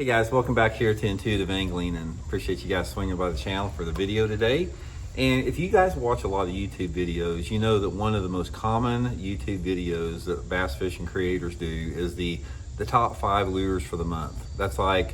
Hey guys, welcome back here to Intuitive Angling, and appreciate you guys swinging by the channel for the video today. And if you guys watch a lot of YouTube videos, you know that one of the most common YouTube videos that bass fishing creators do is the top 5 lures for the month. That's like,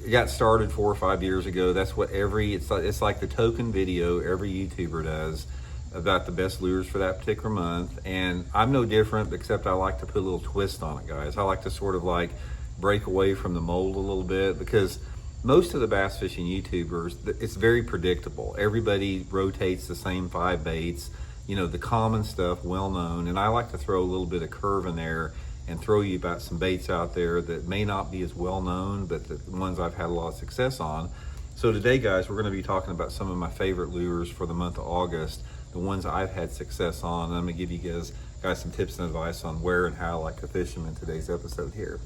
it got started 4 or 5 years ago. That's what it's like the token video every YouTuber does about the best lures for that particular month. And I'm no different, except I like to put a little twist on it, guys. I like to sort of like break away from the mold a little bit, because most of the bass fishing YouTubers, it's very predictable. Everybody rotates the same 5 baits, you know, the common stuff, well known. And I like to throw a little bit of curve in there and throw you about some baits out there that may not be as well known, but the ones I've had a lot of success on. So today, guys, we're going to be talking about some of my favorite lures for the month of August, the ones I've had success on. And I'm going to give you guys some tips and advice on where and how I like to fish them in today's episode here.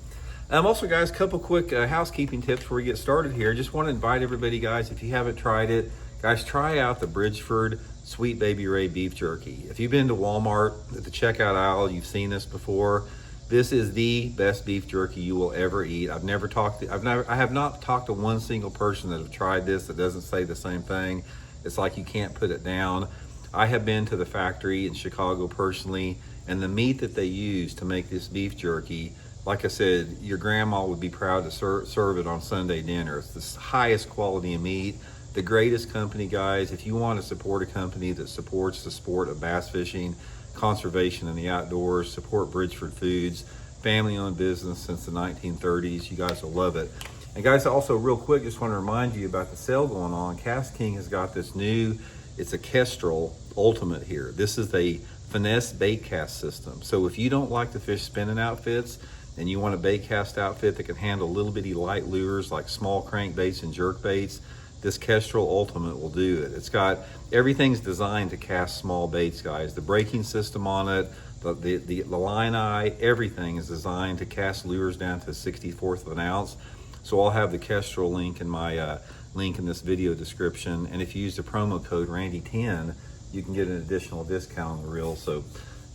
Also, guys, a couple quick housekeeping tips before we get started here. Just want to invite everybody, guys, if you haven't tried it, guys, try out the Bridgeford Sweet Baby Ray beef jerky. If you've been to Walmart at the checkout aisle, you've seen this before. This is the best beef jerky you will ever eat. I have not talked to one single person that have tried this that doesn't say the same thing. It's like you can't put it down. I have been to the factory in Chicago personally, and the meat that they use to make this beef jerky, like I said, your grandma would be proud to serve it on Sunday dinner. It's the highest quality of meat, the greatest company, guys. If you want to support a company that supports the sport of bass fishing, conservation in the outdoors, support Bridgeford Foods, family-owned business since the 1930s. You guys will love it. And guys, also real quick, just want to remind you about the sale going on. Cast King has got this new, it's a Kestrel Ultimate here. This is a Finesse bait cast system. So if you don't like to fish spinning outfits, and you want a bait cast outfit that can handle little bitty light lures like small crankbaits and jerk baits, this Kestrel Ultimate will do it. It's got, everything's designed to cast small baits, guys. The braking system on it, the line eye, everything is designed to cast lures down to 1/64 of an ounce. So I'll have the Kestrel link in my link in this video description. And if you use the promo code Randy10, you can get an additional discount on the reel. So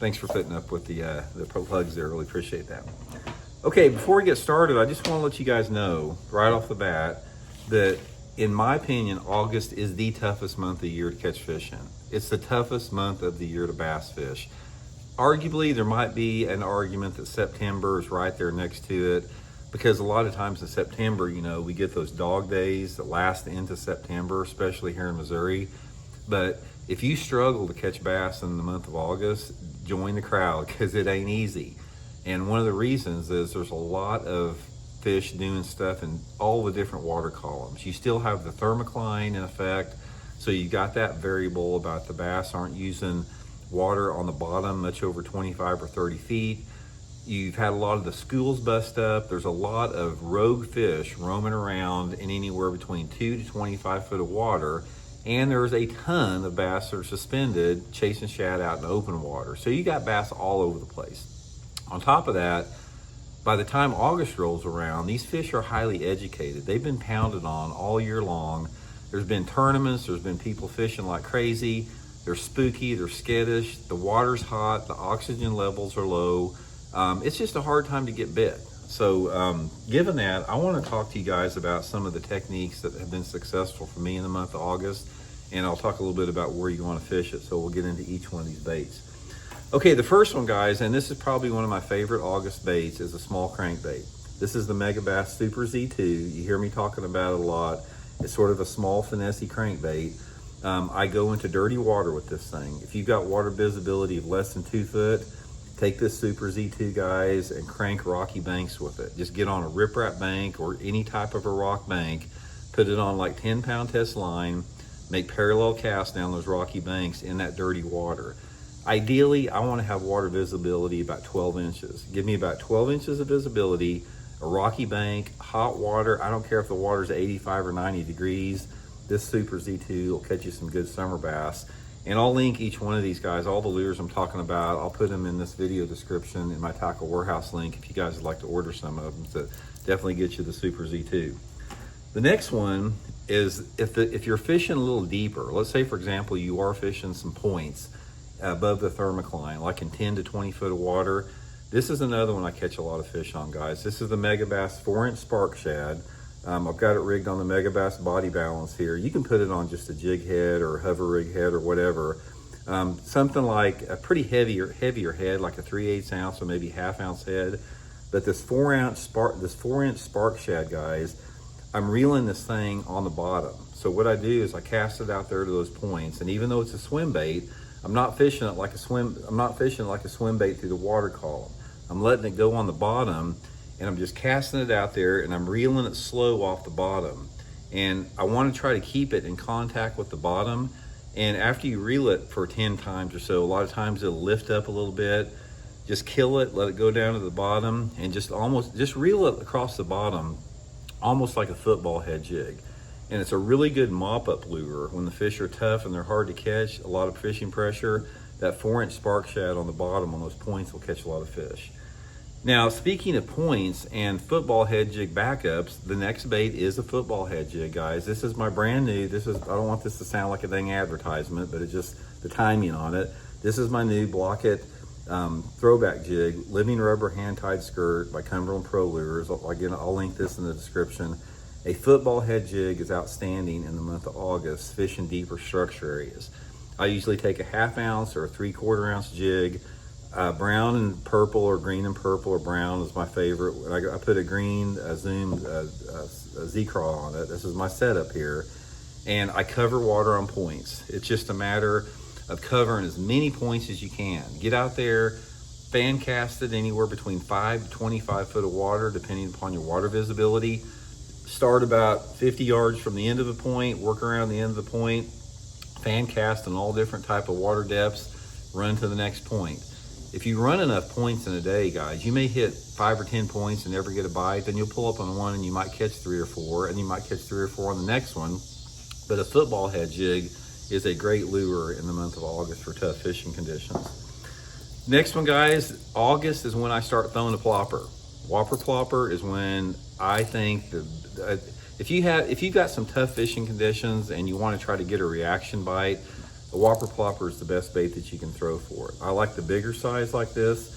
thanks for putting up with the plugs there. Really appreciate that. Okay, before we get started, I just want to let you guys know right off the bat that, in my opinion, August is the toughest month of the year to catch fish in. It's the toughest month of the year to bass fish. Arguably, there might be an argument that September is right there next to it, because a lot of times in September, you know, we get those dog days that last into September, especially here in Missouri. But if you struggle to catch bass in the month of August, join the crowd, because it ain't easy. And one of the reasons is there's a lot of fish doing stuff in all the different water columns. You still have the thermocline in effect, so you got that variable about the bass aren't using water on the bottom much over 25 or 30 feet. You've had a lot of the schools bust up. There's a lot of rogue fish roaming around in anywhere between 2 to 25 foot of water. And there's a ton of bass that are suspended chasing shad out in open water. So you got bass all over the place. On top of that, by the time August rolls around, these fish are highly educated. They've been pounded on all year long. There's been tournaments, there's been people fishing like crazy. They're spooky, they're skittish, the water's hot, the oxygen levels are low. It's just a hard time to get bit. So given that, I want to talk to you guys about some of the techniques that have been successful for me in the month of August, and I'll talk a little bit about where you want to fish it, so we'll get into each one of these baits. Okay, the first one, guys, and this is probably one of my favorite August baits, is a small crankbait. This is the Megabass Super Z2. You hear me talking about it a lot. It's sort of a small finesse crankbait. I go into dirty water with this thing. If you've got water visibility of less than 2 foot, take this Super Z2, guys, and crank rocky banks with it. Just get on a riprap bank or any type of a rock bank, put it on like 10-pound test line, make parallel casts down those rocky banks in that dirty water. Ideally, I want to have water visibility about 12 inches. Give me about 12 inches of visibility, a rocky bank, hot water. I don't care if the water's 85 or 90 degrees. This Super Z2 will catch you some good summer bass. And I'll link each one of these, guys, all the lures I'm talking about. I'll put them in this video description in my Tackle Warehouse link if you guys would like to order some of them. So definitely get you the Super Z2. The next one is if you're fishing a little deeper. Let's say, for example, you are fishing some points above the thermocline, like in 10 to 20 foot of water. This is another one I catch a lot of fish on, guys. This is the Megabass 4-inch spark shad. I've got it rigged on the Megabass body balance here. You can put it on just a jig head or hover rig head or whatever. Something like a pretty heavier head, like a 3/8 ounce or maybe ½ ounce head. But this 4-inch spark shad, guys, I'm reeling this thing on the bottom. So what I do is I cast it out there to those points, and even though it's a swim bait, I'm not fishing it like a swim bait through the water column. I'm letting it go on the bottom, and I'm just casting it out there, and I'm reeling it slow off the bottom. And I want to try to keep it in contact with the bottom. And after you reel it for 10 times or so, a lot of times it'll lift up a little bit. Just kill it, let it go down to the bottom, and just reel it across the bottom, almost like a football head jig. And it's a really good mop-up lure. When the fish are tough and they're hard to catch, a lot of fishing pressure, that 4-inch spark shad on the bottom on those points will catch a lot of fish. Now, speaking of points and football head jig backups, the next bait is a football head jig, guys. This is my brand new, I don't want this to sound like a dang advertisement, but it's just the timing on it. This is my new Blaukat Throwback jig, living rubber hand-tied skirt by Cumberland Pro Lures. Again, I'll link this in the description. A football head jig is outstanding in the month of August, fishing deeper structure areas. I usually take a ½ ounce or a 3/4 ounce jig. Brown and purple, or green and purple, or brown is my favorite. I put a green zoom Z-Craw on it. This is my setup here. And I cover water on points. It's just a matter of covering as many points as you can. Get out there, fan cast it anywhere between 5 to 25 foot of water, depending upon your water visibility. Start about 50 yards from the end of the point, work around the end of the point, fan cast in all different type of water depths, run to the next point. If you run enough points in a day, guys, you may hit 5 or 10 points and never get a bite. Then you'll pull up on one and you might catch 3 or 4, and you might catch 3 or 4 on the next one. But a football head jig is a great lure in the month of August for tough fishing conditions. Next one, guys, August is when I start throwing a plopper. Whopper Plopper is when I think if you've got some tough fishing conditions and you want to try to get a reaction bite, the Whopper Plopper is the best bait that you can throw for it. I like the bigger size like this,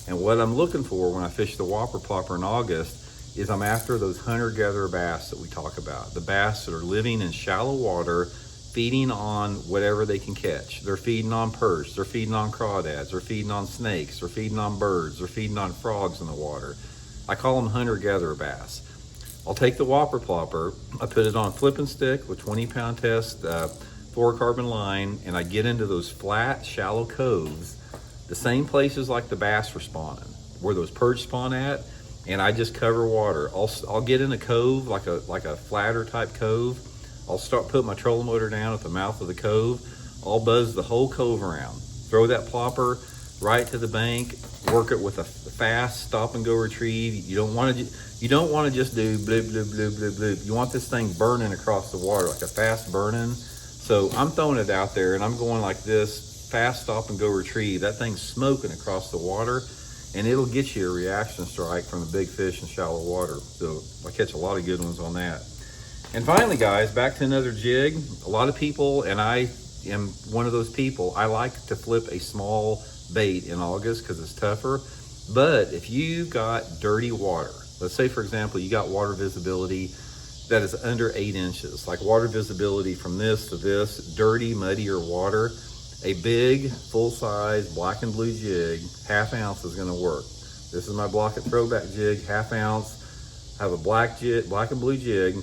and what I'm looking for when I fish the Whopper Plopper in August is I'm after those hunter-gatherer bass that we talk about. The bass that are living in shallow water, feeding on whatever they can catch. They're feeding on perch, they're feeding on crawdads, they're feeding on snakes, they're feeding on birds, they're feeding on frogs in the water. I call them hunter-gatherer bass. I'll take the Whopper Plopper, I put it on a flipping stick with 20-pound test fluorocarbon line, and I get into those flat, shallow coves, the same places like the bass were spawning, where those perch spawn at, and I just cover water. I'll get in a cove, like a flatter type cove. I'll put my trolling motor down at the mouth of the cove. I'll buzz the whole cove around. Throw that plopper right to the bank. Work it with a fast stop and go retrieve. You don't want to just do bloop bloop bloop bloop bloop. You want this thing burning across the water, like a fast burning. So I'm throwing it out there and I'm going like this, fast stop and go retrieve. That thing's smoking across the water, and it'll get you a reaction strike from a big fish in shallow water. So I catch a lot of good ones on that. And finally, guys, back to another jig. A lot of people, and I am one of those people, I like to flip a small bait in August because it's tougher. But if you've got dirty water, let's say, for example, you got water visibility that is under 8 inches, like water visibility from this to this, dirty, muddier water, a big, full-size black and blue jig, ½ ounce is gonna work. This is my Blaukat Throwback jig, ½ ounce. I have a black and blue jig.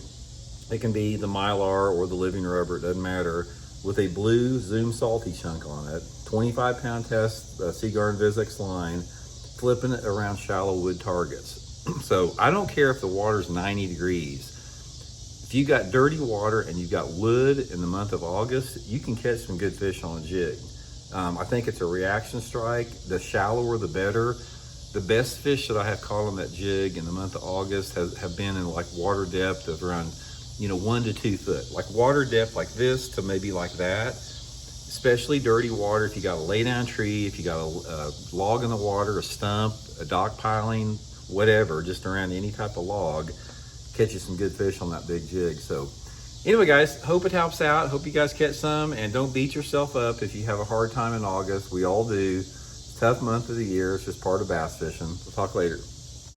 It can be the Mylar or the living rubber, it doesn't matter, with a blue Zoom Salty chunk on it, 25-pound test Seaguar and Vizex line, flipping it around shallow wood targets. So I don't care if the water's 90 degrees. If you got dirty water and you've got wood in the month of August, you can catch some good fish on a jig. I think it's a reaction strike. The shallower, the better. The best fish that I have caught on that jig in the month of August have been in like water depth of around 1 to 2 foot. Like water depth like this to maybe like that. Especially dirty water. If you got a lay down tree, if you got a log in the water, a stump, a dock piling, whatever, just around any type of log, catch you some good fish on that big jig. So anyway, guys, hope it helps out. Hope you guys catch some, and don't beat yourself up if you have a hard time in August. We all do. It's Tough month of the year. It's just part of bass fishing. We'll talk later.